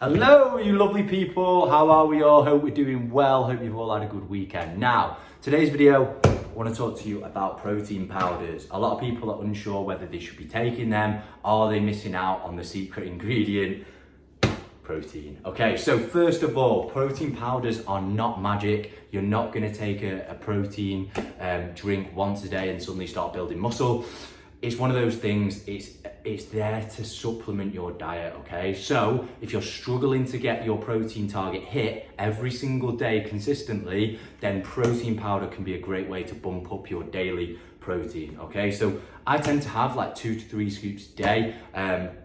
Hello, you lovely people. How are we all? Hope we're doing well. Hope you've all had a good weekend. Now, today's video, I want to talk to you about protein powders. A lot of people are unsure whether they should be taking them. Are they missing out on the secret ingredient? Protein. Okay, so first of all, protein powders are not magic. You're not going to take a protein drink once a day and suddenly start building muscle. It's one of those things, it's there to supplement your diet, okay? So if you're struggling to get your protein target hit every single day consistently, then protein powder can be a great way to bump up your daily protein, okay? So I tend to have like 2 to 3 scoops a day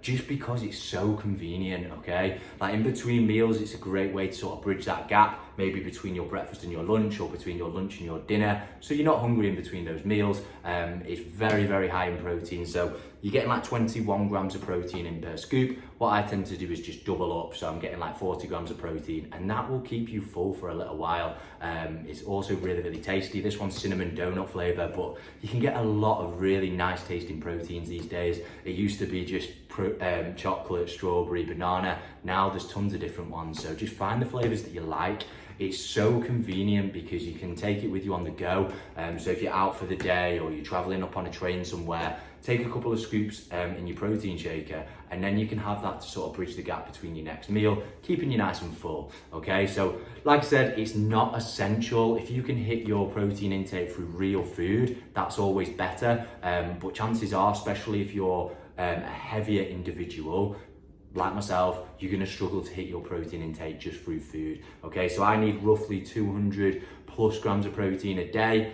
just because it's so convenient, okay? Like in between meals, it's a great way to sort of bridge that gap, maybe between your breakfast and your lunch, or between your lunch and your dinner, so you're not hungry in between those meals. It's very, very high in protein, so you're getting like 21 grams of protein in per scoop. What I tend to do is just double up, so I'm getting like 40 grams of protein, and that will keep you full for a little while. It's also really, really tasty. This one's cinnamon donut flavor, but you can get a lot of really nice tasting proteins these days. It used to be just chocolate, strawberry, banana. Now there's tons of different ones, so just find the flavors that you like. It's so convenient because you can take it with you on the go. So if you're out for the day or you're traveling up on a train somewhere, take a couple of scoops in your protein shaker, and then you can have that to sort of bridge the gap between your next meal, keeping you nice and full, okay? So like I said, it's not essential. If you can hit your protein intake through real food, that's always better. But chances are, especially if you're a heavier individual, like myself, you're going to struggle to hit your protein intake just through food, okay? So I need roughly 200 plus grams of protein a day.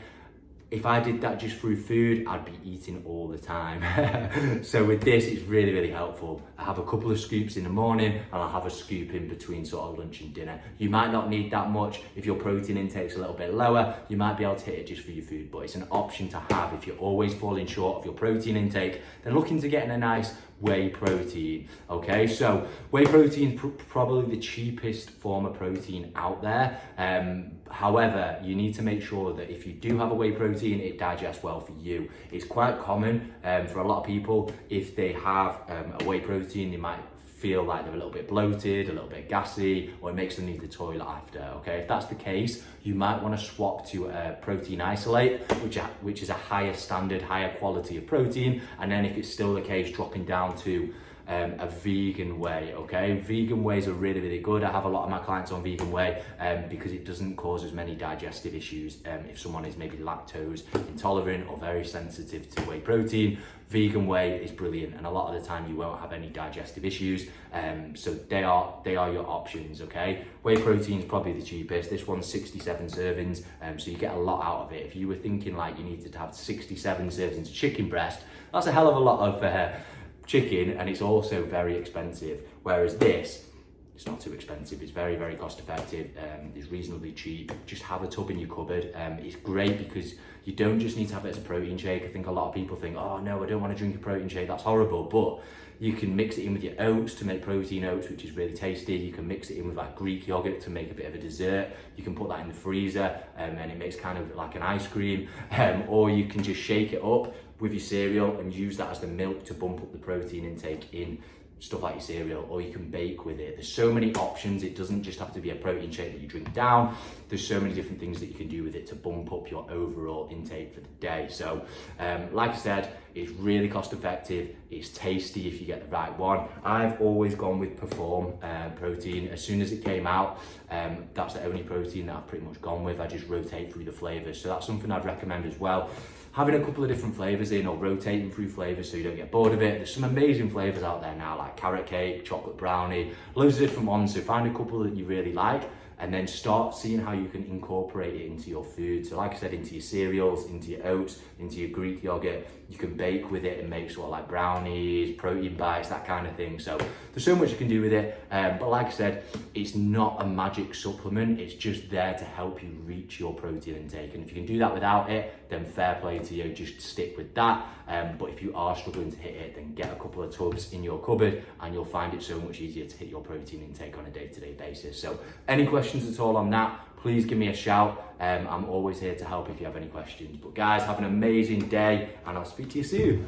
If I did that just through food, I'd be eating all the time. So with this, it's really, really helpful. I have a couple of scoops in the morning, and I'll have a scoop in between sort of lunch and dinner. You might not need that much. If your protein intake's a little bit lower, you might be able to hit it just for your food, but it's an option to have if you're always falling short of your protein intake, then looking to getting a nice whey protein, okay? So whey protein is probably the cheapest form of protein out there. However, you need to make sure that if you do have a whey protein, it digests well for you. It's quite common for a lot of people, if they have a whey protein, they might feel like they're a little bit bloated, a little bit gassy, or it makes them need the toilet after, okay? If that's the case, you might want to swap to a protein isolate, which is a higher standard, higher quality of protein, and then if it's still the case, dropping down to a vegan whey, okay? Vegan wheys are really, really good. I have a lot of my clients on vegan whey because it doesn't cause as many digestive issues. If someone is maybe lactose intolerant or very sensitive to whey protein, vegan whey is brilliant, and a lot of the time you won't have any digestive issues. So they are your options, okay? Whey protein is probably the cheapest. This one's 67 servings, so you get a lot out of it. If you were thinking like you needed to have 67 servings of chicken breast, that's a hell of a lot of chicken, and it's also very expensive. Whereas this, it's not too expensive. It's very, very cost effective. It's reasonably cheap. Just have a tub in your cupboard. It's great because you don't just need to have it as a protein shake. I think a lot of people think, oh no, I don't want to drink a protein shake, that's horrible. But you can mix it in with your oats to make protein oats, which is really tasty. You can mix it in with like Greek yogurt to make a bit of a dessert. You can put that in the freezer and it makes kind of like an ice cream. Or you can just shake it up with your cereal and use that as the milk to bump up the protein intake in stuff like your cereal, or you can bake with it. There's so many options. It doesn't just have to be a protein shake that you drink down. There's so many different things that you can do with it to bump up your overall intake for the day. So like I said, it's really cost effective. It's tasty if you get the right one. I've always gone with Perform protein. As soon as it came out, that's the only protein that I've pretty much gone with. I just rotate through the flavors. So that's something I'd recommend as well. Having a couple of different flavors in, or rotating through flavors so you don't get bored of it. There's some amazing flavors out there now, like carrot cake, chocolate brownie, loads of different ones. So find a couple that you really like, and then start seeing how you can incorporate it into your food. So like I said, into your cereals, into your oats, into your Greek yogurt. You can bake with it and make sort of like brownies, protein bites, that kind of thing. So there's so much you can do with it. But like I said, it's not a magic supplement. It's just there to help you reach your protein intake. And if you can do that without it, then fair play to you, just stick with that. But if you are struggling to hit it, then get a couple of tubs in your cupboard and you'll find it so much easier to hit your protein intake on a day-to-day basis. So any questions at all on that, please give me a shout. I'm always here to help if you have any questions. But guys, have an amazing day and I'll speak to you soon.